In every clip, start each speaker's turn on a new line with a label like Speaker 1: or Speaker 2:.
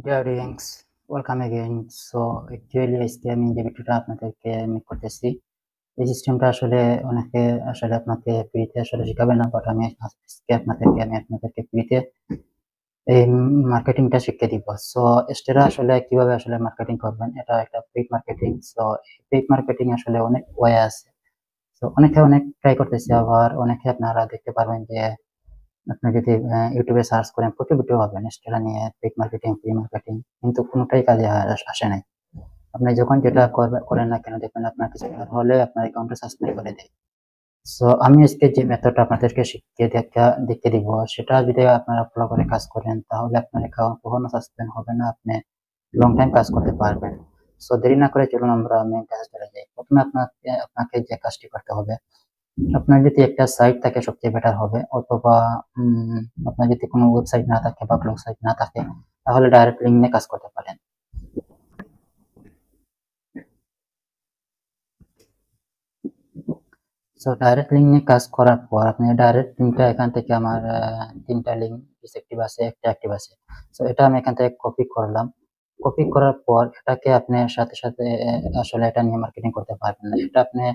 Speaker 1: Dear audience, welcome again. So actually আজকে আমি যে ভিডিওটা আপনাদেরকে মেক করতেছি, এই সিস্টেমটা আসলে অনেকে আসলে আপনাকে ফ্রিতে আসলে শিখাবে না, বাট আজকে আপনাদেরকে ফ্রিতে এই মার্কেটিংটা শিখিয়ে দিব। সো এছাড়া আসলে কিভাবে আসলে মার্কেটিং করবেন, এটা একটা paid marketing. So paid marketing আসলে অনেক ওয়ে আছে। সো অনেকে অনেক ট্রাই করতেছে, আবার অনেকে আপনারা দেখতে পারবেন যে আপনি যদি ইউটিউবে সার্চ করেন প্রচুর ভিডিও পাবেন সেটা নিয়ে পেইড মার্কেটিং, ফ্রি মার্কেটিং, কিন্তু কোনোটাই কাজে আসে নাই। আপনি যখন যেটা করেন না কেন, দেখবেন আপনার কিছু হলে আপনার অ্যাকাউন্টে সাসপেন্ড করে দেয়। সো আমি আজকে যে মেথডটা আপনাদেরকে শিখিয়ে দেখতে দিব, সেটা যদি আপনারা ফলো করে কাজ করেন তাহলে আপনার অ্যাকাউন্ট কখনো সাসপেন্ড হবে না, আপনি লং টাইম কাজ করতে পারবেন। সো দেরি না করে চলুন আমরা মেইন কাজে চলে যাই। প্রথমে আপনাকে যে কাজটি করতে হবে, আপনার যদি একটা সাইট থাকে সবচেয়ে বেটার হবে, অথবা আপনার যদি কোনো ওয়েবসাইট না থাকে বা ব্লগ সাইট না থাকে, তাহলে ডাইরেক্ট লিঙ্ক নিয়ে কাজ করতে পারেন। সো ডাইরেক্ট লিঙ্ক নিয়ে কাজ করার পর আপনি ডাইরেক্ট লিঙ্কটা এখান থেকে আমার তিনটা লিঙ্ক ডিসঅ্যাক্টিভ আছে, একটা অ্যাক্টিভ আছে। সো এটা আমি এখান থেকে কপি করলাম। কপি করার পর এটাকে আপনি সাথে সাথে আসলে এটা নিয়ে মার্কেটিং করতে পারবেন না। এটা আপনি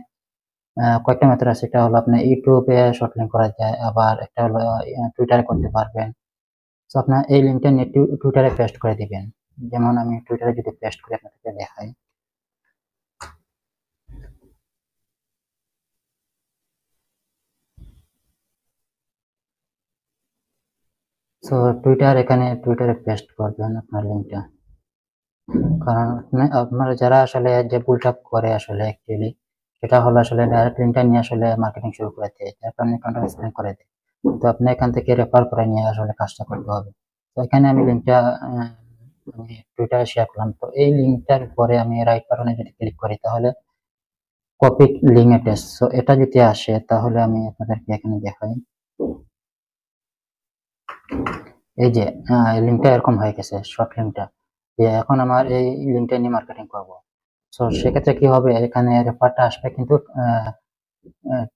Speaker 1: কয়েকটা মেথড আছে। এটা হলো আপনি ইউটিউবে শর্ট লিঙ্ক করা যায়, আবার একটা হলো টুইটারে করতে পারবেন। সো আপনার এই লিঙ্কটা নিয়ে টুইটারে পেস্ট করে দিবেন। যেমন আমি টুইটারে যদি পেস্ট করে আপনাদেরকে দেখাই। সো টুইটারে পেস্ট করবেন আপনার লিঙ্কটা। কারণ আপনারা যারা আসলে যে ভুলটা করে আসলে অ্যাকচুয়ালি, সেটা হলো আসলে ডাইরেক্ট লিঙ্কটা নিয়ে আসলে মার্কেটিং শুরু করে দেয়, যার কারণে অ্যাকাউন্টটা সাসপেন্ড করে দেয়। তো আপনি এখান থেকে রেফার করে নিয়ে আসলে কাজটা করতে হবে। তো এখানে আমি লিঙ্কটা আমি টুইটারে শেয়ার করলাম। তো এই লিঙ্কটার উপরে আমি রাইট বাটনে যদি ক্লিক করি তাহলে কপি লিঙ্ক অ্যাটাচ, সো এটা যদি আসে তাহলে আমি আপনাদেরকে এখানে দেখাই। এই যে লিঙ্কটা এরকম হয়ে গেছে, শর্ট লিঙ্কটা, যে এখন আমার এই লিঙ্কটা নিয়ে মার্কেটিং করব। সো সেক্ষেত্রে কি হবে, এখানে রেফারটা আসবে কিন্তু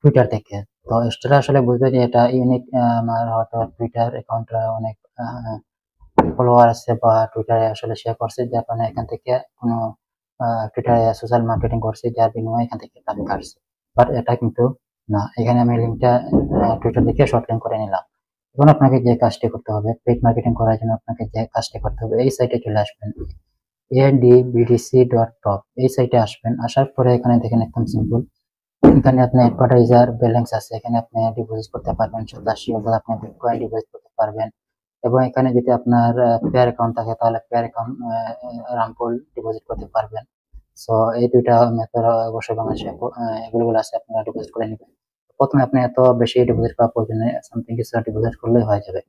Speaker 1: টুইটার থেকে। তো এক্সট্রা আসলে বুঝবে যে এটা ইউনিক, আমার হয়তো টুইটার অ্যাকাউন্টটা অনেক ফলোয়ার আছে বা টুইটারে আসলে শেয়ার করছে, যার কারণে এখান থেকে কোনো টুইটারে সোশ্যাল মার্কেটিং করছে, যার বিনিময়ে এখান থেকে ট্রাফিক আসছে। বাট এটা কিন্তু না, এখানে আমি লিঙ্কটা টুইটার থেকে শর্ট লিঙ্ক করে নিলাম। এখন আপনাকে যে কাজটি করতে হবে, পেইড মার্কেটিং করার জন্য আপনাকে যে কাজটি করতে হবে, এই সাইটে চলে আসবেন, adbdc.top, এই সাইটে আসবেন। আসার পরে এখানে দেখেন একদম সিম্পল, এখানে আপনি অ্যাডভার্টাইজার ব্যালেন্স আছে, এখানে আপনি ডিপোজিট করতে পারবেন 87,000, আপনি বিটকয়েন ডিপোজিট করতে পারবেন। এবং এখানে যদি আপনার পেয়ার অ্যাকাউন্ট থাকে তাহলে পেয়ার অ্যাকাউন্ট রামপুল ডিপোজিট করতে পারবেন। সো এই দুইটা মেথড অবশ্যই বাংলাদেশে অ্যাভেলেবল আছে, আপনারা ডিপোজিট করে নেবেন। প্রথমে আপনি এত বেশি ডিপোজিট করার প্রয়োজন নেই, সামথিং কিছু ডিপোজিট করলেই হয়ে যাবে।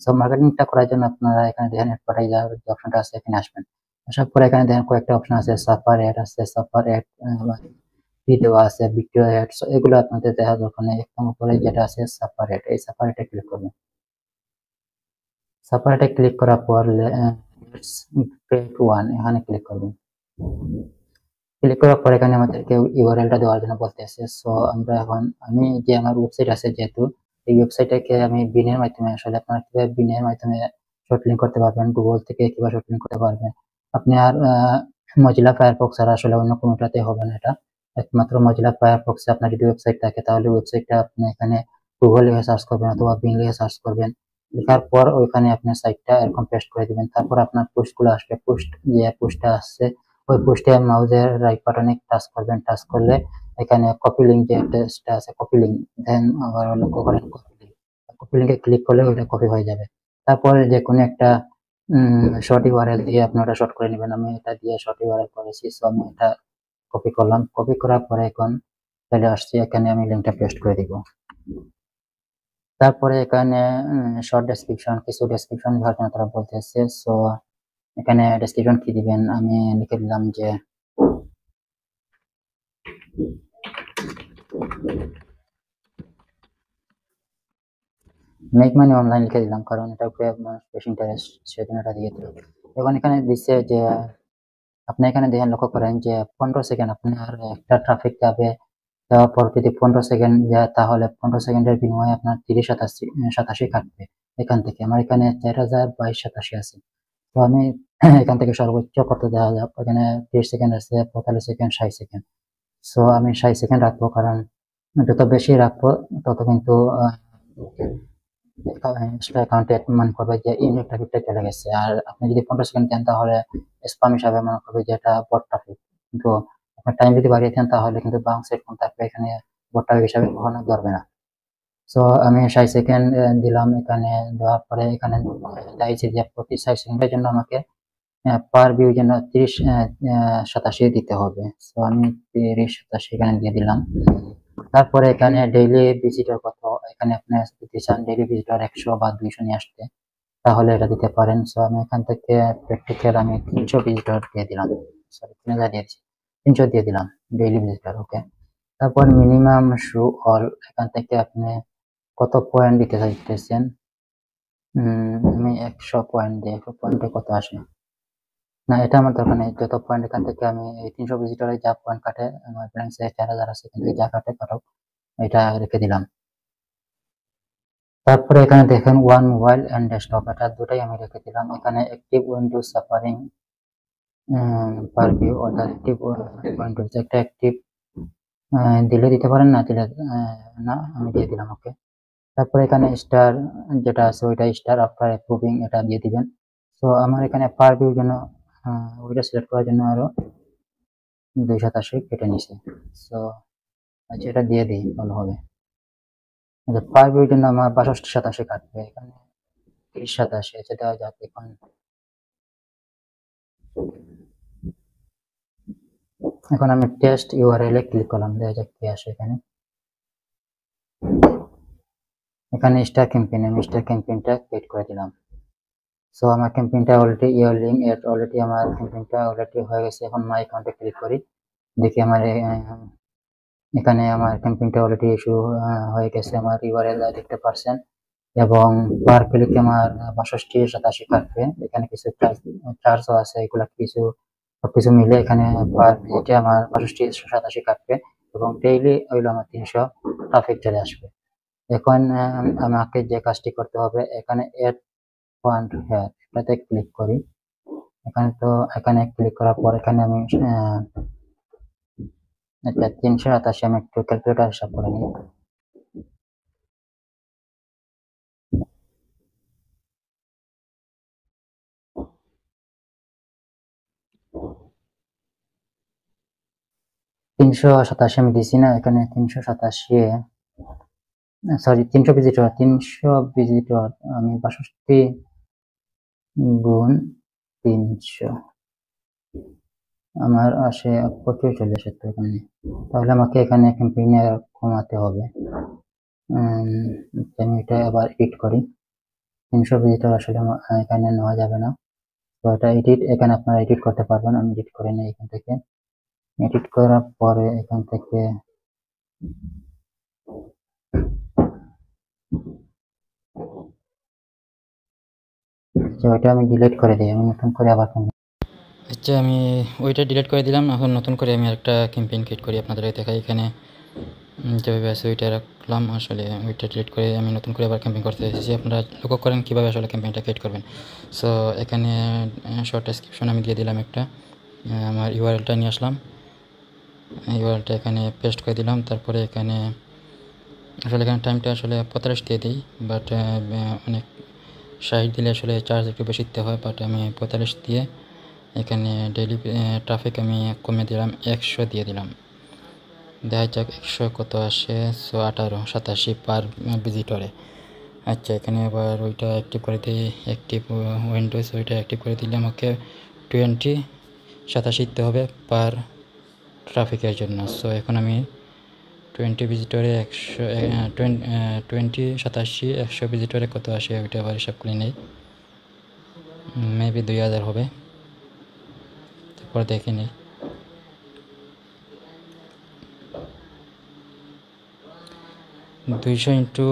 Speaker 1: সো মার্কেটিংটা করার জন্য আপনারা এখানে দেখেন অ্যাডভার্টাইজার যে অপশনটা আছে, এখানে আসবেন। আসার পরে এখানে দেখেন কয়েকটা অপশন আছে, সাফার অ্যাড আছে, সাফার অ্যাড দেওয়া আছে, ভিডিও অ্যাড। সো এগুলো আপনাদের দেখা দরকার নেই। একদম উপরে যেটা আছে সাফারেট, এই সাফারেটে ক্লিক করবেন। সাফারেটে ক্লিক করার পর লেটস ক্রিয়েট ওয়ান, এখানে ক্লিক করবেন। ক্লিক করার পর এখানে আমাদেরকে ইউআরএলটা দেওয়ার জন্য বলতেছে। সো আমরা এখন আমি যে আমার ওয়েবসাইট আছে, যেহেতু এই ওয়েবসাইটটাকে আমি বিনের মাধ্যমে আসলে, আপনারা কিভাবে বিনের মাধ্যমে শর্ট লিঙ্ক করতে পারবেন, গুগল থেকে কিভাবে শর্ট লিঙ্ক করতে পারবেন। আপনি আর মজিলা ফায়ারফক্স আর আসলে অন্য কোনোটাতে হবে না, এটা একমাত্র মজিলা ফায়ারফক্সে আপনার যদি ওয়েবসাইট থাকে তাহলে ওয়েবসাইটটা আপনি এখানে গুগল লিখে সার্চ করবেন অথবা বিং লিখে সার্চ করবেন। লেখার পর ওইখানে আপনার সাইটটা এরকম পেস্ট করে দিবেন। তারপর আপনার পোস্টগুলো আসবে, যে পোস্টটা আসছে ওই পোস্টে মাউসের রাইট বাটনে টাচ করবেন। টাচ করলে এখানে কপি লিঙ্ক যে টেক্সটটা আছে, কপি লিঙ্ক, দেন আবার লক্ষ্য করেন কপি লিঙ্কে ক্লিক করলে ওটা কপি হয়ে যাবে। তারপরে যে কোনো একটা শর্ট ইউআরএল দিয়ে আপনি ওটা শর্ট করে নেবেন। আমি এটা দিয়ে শর্ট ইউআরএল করেছি, সো আমি এটা কপি করলাম। কপি করার পরে এখন চলে আসছি, এখানে আমি লিঙ্কটা পেস্ট করে দিব। তারপরে এখানে শর্ট ডেসক্রিপশন, কিছু ডেসক্রিপশন দেওয়ার জন্য তারা বলতেছে। সো এখানে ডেসক্রিপশন কি দিবেন, আমি লিখে দিলাম যে মেক মানি অনলাইন লিখে দিলাম, কারণ এটা উপরে মানুষ বেশি ইন্টারেস্ট, সেজন্য এটা দিয়ে দিলাম। এখন এখানে দিচ্ছে যে আপনি এখানে দেখেন, লক্ষ্য করেন যে 15 সেকেন্ড আপনার একটা ট্রাফিক যাবে, যাওয়ার পর যদি 15 সেকেন্ড যায় তাহলে 15 সেকেন্ডের বিনিময়ে আপনার 30 87 কাটবে। এখান থেকে আমার এখানে 4022 87 আছে। তো আমি এখান থেকে সর্বোচ্চ কত দেওয়া যাক, এখানে 30 সেকেন্ড আছে, 45 সেকেন্ড, 60 সেকেন্ড। সো আমি 60 সেকেন্ড রাখবো, কারণ যত বেশি রাখবো তত কিন্তু অ্যাকাউন্টে মনে করবে যে ইনভ্যালিড ট্রাফিকটা চলে গেছে। আর আপনি যদি 15 সেকেন্ড দেন তাহলে স্প্যাম হিসাবে মনে করবে যে এটা বট ট্রাফিক। কিন্তু আপনার টাইম যদি বাড়িয়ে দেন তাহলে কিন্তু বাউন্স রেট কম থাকবে, এখানে বট ট্রাফিক হিসাবে কখনো ধরবে না। সো আমি 60 সেকেন্ড দিলাম, এখানে দেওয়ার পরে এখানে চাইছে যে প্রতি 60 সেকেন্ডের জন্য আমাকে পার ভিউ জন্য 3087 দিতে হবে। সো আমি 3087 এখানে দিয়ে দিলাম। তারপরে এখানে ডেইলি ভিজিটর কত, এখানে আপনি যদি চান ডেইলি ভিজিটর 100 বা 200 নিয়ে আসতে তাহলে এটা দিতে পারেন। সো আমি এখান থেকে প্র্যাকটিক্যাল আমি 300 ভিজিটর দিয়ে দিলাম, সরি 3000 দিয়েছি, 300 দিয়ে দিলাম ডেইলি ভিজিটর। ওকে, তারপর মিনিমাম শো অল, এখান থেকে আপনি কত পয়েন্ট দিতে চাইতেছেন। আমি 100 পয়েন্ট দিই, 100 পয়েন্টে কত আসে না এটা আমার দরকার নেই। যত পয়েন্ট এখান থেকে আমি এই 300 ভিজিটরে যা পয়েন্ট কাটে, আমার ব্যালেন্সে 4000 আছে, কিন্তু যা কাটে কাটক, এটা রেখে দিলাম। তারপরে এখানে দেখেন ওয়ান মোবাইল এন্ড ডেস্কটপ, এটা দুটাই আমি রেখে দিলাম। এখানে অ্যাক্টিভ উইন্ডোজ সাফারিং পার ভিউ, অর্থাৎ অ্যাক্টিভ উইন্ডোজ একটা অ্যাক্টিভ দিলে দিতে পারেন, না দিলে না, আমি দিয়ে দিলাম। ওকে, তারপরে এখানে স্টার যেটা আছে ওইটা স্টার আফটার অ্যাপ্রুভিং, এটা দিয়ে দিবেন। তো আমার এখানে পার ভিউ জন্য ওইটা সিলেক্ট করার জন্য আরো 287 কেটে নিছে। সো আচ্ছা, এটা দিয়ে দিই, ভালো হবে। পার ভিউর জন্য আমার 6287 কাটবে, এখানে 3087 আছে, দেওয়া যাক। এখন আমি টেস্ট ইউআরএল এ ক্লিক করলাম, দেখা যাক কি আসে এখানে। এখানে স্টার ক্যাম্পেইন, আমি স্টার ক্যাম্পেইনটা ক্রিয়েট করে দিলাম। সো আমার ক্যাম্পেইনটা অলরেডি ইয়ারলিং এর অলরেডি আমার ক্যাম্পেইনটা অলরেডি হয়ে গেছে। এখন মাই অ্যাকাউন্টে ক্লিক করি, দেখি আমার এখানে আমার ক্যাম্পেইনটা অলরেডি ইস্যু হয়ে গেছে। আমার ইউআরএল দেখতে পারছেন, এবং পার ক্লিকে আমার 6287 কাটবে। এখানে কিছু চার্জও আছে, এগুলা কিছু সবকিছু মিলে এখানে পার ভিজিটে আমার 6287 কাটবে, এবং ডেইলি হইলো আমার 300 ট্রাফিক চলে আসবে। এখন আমাকে যে কাজটি করতে হবে, এখানে এড পয়েন্ট হেয়ার, এটাতে ক্লিক করি। এখানে ক্লিক করার পর এখানে আমি 387, আমি একটু ক্যালকুলেটর হিসাব করে নিই। তিনশো সাতাশি আমি দিছি না, এখানে 387, সরি 300 ভিজিটর আমি 62 গুণ 300, আমার আসে 45 এখানে। তাহলে আমাকে এখানে ক্যাম্পেইনে কমাতে হবে। আমি এটা আবার এডিট করি। 300 ভিজিটর আসলে এখানে নেওয়া যাবে না, তো এটা এডিট, এখানে আপনারা এডিট করতে পারবেন। আমি এডিট করে নিই এখান থেকে। এডিট করার পরে এখান থেকে ওইটা আমি ডিলিট করে দিই, আমি নতুন করে আবার
Speaker 2: আচ্ছা, আমি ওইটা ডিলিট করে দিলাম। এখন নতুন করে আমি একটা ক্যাম্পেইন ক্রিয়েট করি, আপনাদের দেখাই। এখানে যেভাবে আছে ওইটা রাখলাম, আসলে ওইটা ডিলিট করে আমি নতুন করে আবার ক্যাম্পেইন করতে এসেছি। আপনারা লক্ষ্য করেন কীভাবে আসলে ক্যাম্পেইনটা ক্রিয়েট করবেন। সো এখানে শর্ট ডেসক্রিপশন আমি দিয়ে দিলাম একটা, আমার ইউআরএলটা নিয়ে আসলাম, ইউআরএলটা এখানে পেস্ট করে দিলাম। তারপরে এখানে আসলে এখানে টাইমটা আসলে 45 দিয়ে দিই, বাট অনেক 60 দিলে আসলে চার্জ একটু বেশি দিতে হয়, বাট আমি 45 দিয়ে এখানে ডেইলি ট্রাফিক আমি কমে দিলাম, 100 দিয়ে দিলাম। দেখা যাক 100 কত আসে। সো 1887 পার ভিজিটরে। আচ্ছা, এখানে আবার ওইটা অ্যাক্টিভ করে দিই, অ্যাক্টিভ উইন্ডোজ, ওইটা অ্যাক্টিভ করে দিলে আমাকে 87 দিতে হবে পার ট্রাফিকের জন্য। সো এখন আমি 20 ভিজিটরে 100 ভিজিটরে কত আসে ওইটা আবার হিসাব করে নেই, মেবি 2000 হবে। তারপর দেখে নিই, 200 ইন্টু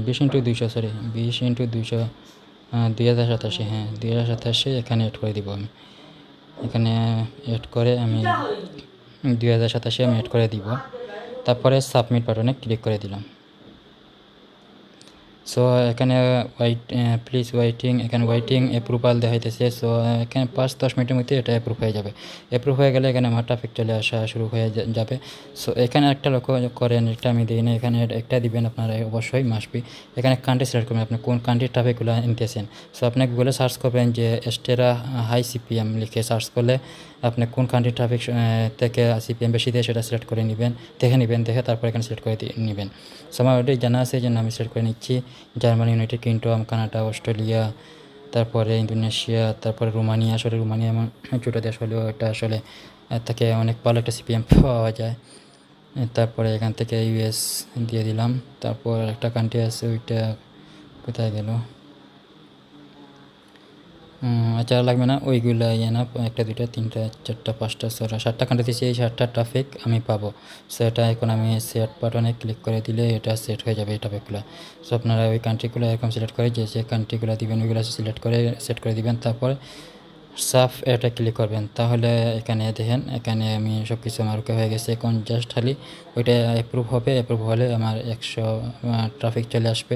Speaker 2: 20 ইন্টু 200, সরি 20 ইন্টু 200, 2087, হ্যাঁ 2087 এখানে অ্যাড করে দিব। আমি এখানে অ্যাড করে আমি 2087 আমি অ্যাড করে দিব। তারপরে সাবমিট বাটনে ক্লিক করে দিলাম। সো এখানে প্লিজ ওয়েটিং, এখানে ওয়েটিং অ্যাপ্রুভাল দেখাইতেছে। সো এখানে 5-10 মিনিটের মধ্যে এটা অ্যাপ্রুভ হয়ে যাবে। অ্যাপ্রুভ হয়ে গেলে এখানে আমার ট্রাফিক চলে আসা শুরু হয়ে যাবে। সো এখানে একটা লক্ষ্য করেন, এটা আমি দিই না, এখানে একটা দিবেন আপনারা অবশ্যই মাসবি। এখানে কান্ট্রি সিলেক্ট করবেন, আপনি কোন কান্ট্রির ট্রাফিকগুলো নিতেছেন। সো আপনি গুগলে সার্চ করবেন যে এস্টেরা হাই সিপিএম লিখে সার্চ করলে আপনি কোন কান্ট্রির ট্রাফিক থেকে সিপিএম বেশি দিয়ে সেটা সিলেক্ট করে নেবেন, দেখে তারপর এখানে সিলেক্ট করে নেবেন। সো আমার ওটাই জানা আছে, এই জন্য আমি সিলেক্ট করে নিচ্ছি Germany, United kingdom, Canada, Australia, তারপরে ইন্দোনেশিয়া, তারপরে রোমানিয়া। আসলে রোমানিয়া এমন ছোটো দেশ হলেও এটা আসলে থেকে অনেক ভালো একটা সিপিএম পাওয়া যায়। তারপরে এখান থেকে ইউএস দিয়ে দিলাম। তারপর একটা কান্ট্রি আছে, ওইটা কোথায় গেল, আচ্ছা লাগবে না, ওইগুলো না, 1, 2, 3, 4, 5, 6, 7টা কান্ট্রি দিয়েছি, এই 7টা ট্রাফিক আমি পাবো। সো এটা এখন আমি সেট বাটনে ক্লিক করে দিলে এটা সেট হয়ে যাবে এই ট্রাফিকগুলো। সো আপনারা ওই কান্ট্রিগুলো এরকম সিলেক্ট করে যে কান্ট্রিগুলো দিবেন ওইগুলো সিলেক্ট করে সেট করে দিবেন, তারপর সাফ এটা ক্লিক করবেন। তাহলে এখানে দেখেন, এখানে আমি সব কিছু আমার ওকে হয়ে গেছে। এখন জাস্ট খালি ওইটা অ্যাপ্রুভ হবে, অ্যাপ্রুভ হলে আমার 100 ট্রাফিক চলে আসবে।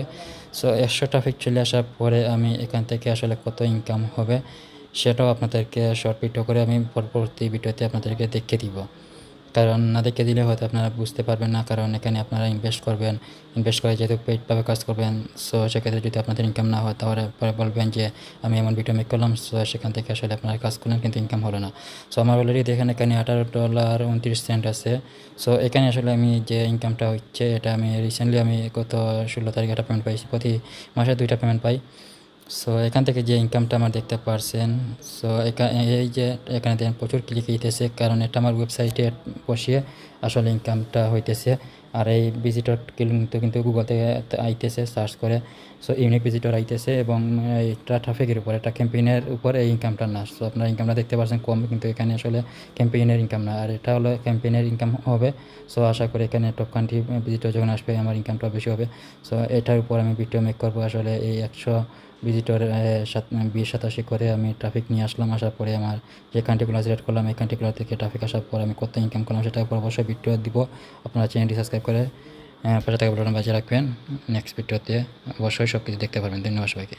Speaker 2: সো 100 ট্রাফিক চলে আসার পরে আমি এখান থেকে আসলে কত ইনকাম হবে সেটাও আপনাদেরকে শর্ট ভিডিও করে আমি পরবর্তী ভিডিওতে আপনাদেরকে দেখিয়ে দিব। কারণ না দেখে দিলে হয়তো আপনারা বুঝতে পারবেন না, কারণ এখানে আপনারা ইনভেস্ট করবেন, ইনভেস্ট করে যেহেতু পেইডভাবে কাজ করবেন। সো সেক্ষেত্রে যদি আপনাদের ইনকাম না হয় তাহলে পরে বলবেন যে আমি এমন ভিডিও মেক করলাম, সো সেখান থেকে আসলে আপনারা কাজ করলেন কিন্তু ইনকাম হলো না। সো আমার অলরেডি দেখেন এখানে $18.29 আছে। সো এখানে আসলে আমি যে ইনকামটা হচ্ছে এটা আমি রিসেন্টলি আমি গত 16 তারিখে একটা পেমেন্ট পাইছি, প্রতি মাসে 2টা পেমেন্ট পাই। সো এখান থেকে যে ইনকামটা আমার দেখতে পারছেন। সো এই যে এখানে দেখেন প্রচুর ক্লিক হইতেছে, কারণ এটা আমার ওয়েবসাইটে বসিয়ে আসলে ইনকামটা হইতেছে। আর এই ভিজিটর কিন্তু গুগল থেকে আইতেছে সার্চ করে। সো ইউনিক ভিজিটর আইতেছে এবং এটা ট্রাফিকের উপর, এটা ক্যাম্পেইনের উপর এই ইনকামটা না। সো আপনারা ইনকামটা দেখতে পাচ্ছেন কম, কিন্তু এখানে আসলে ক্যাম্পেইনের ইনকাম না, আর এটা হলো ক্যাম্পেইনের ইনকাম হবে। সো আশা করি এখানে টপ কান্ট্রি ভিজিটর যখন আসবে আমার ইনকামটা বেশি হবে। সো এটার উপর আমি ভিডিও মেক করবো। আসলে এই 100 ভিজিটর 20-87 করে আমি ট্রাফিক নিয়ে আসলাম, আসার পরে আমার যে কান্ট্রিগুলো সিলেক্ট করলাম এই কান্ট্রিগুলো থেকে ট্রাফিক আসার পর আমি কত ইনকাম করলাম সেটার উপর অবশ্যই ভিডিও দিব। আপনারা চ্যানেলটি সাবস্ক্রাইব করে পাশে থাকা বাটন বাজিয়ে রাখবেন। নেক্সট ভিডিওতে অবশ্যই সব কিছু দেখতে পারবেন। ধন্যবাদ সবাইকে।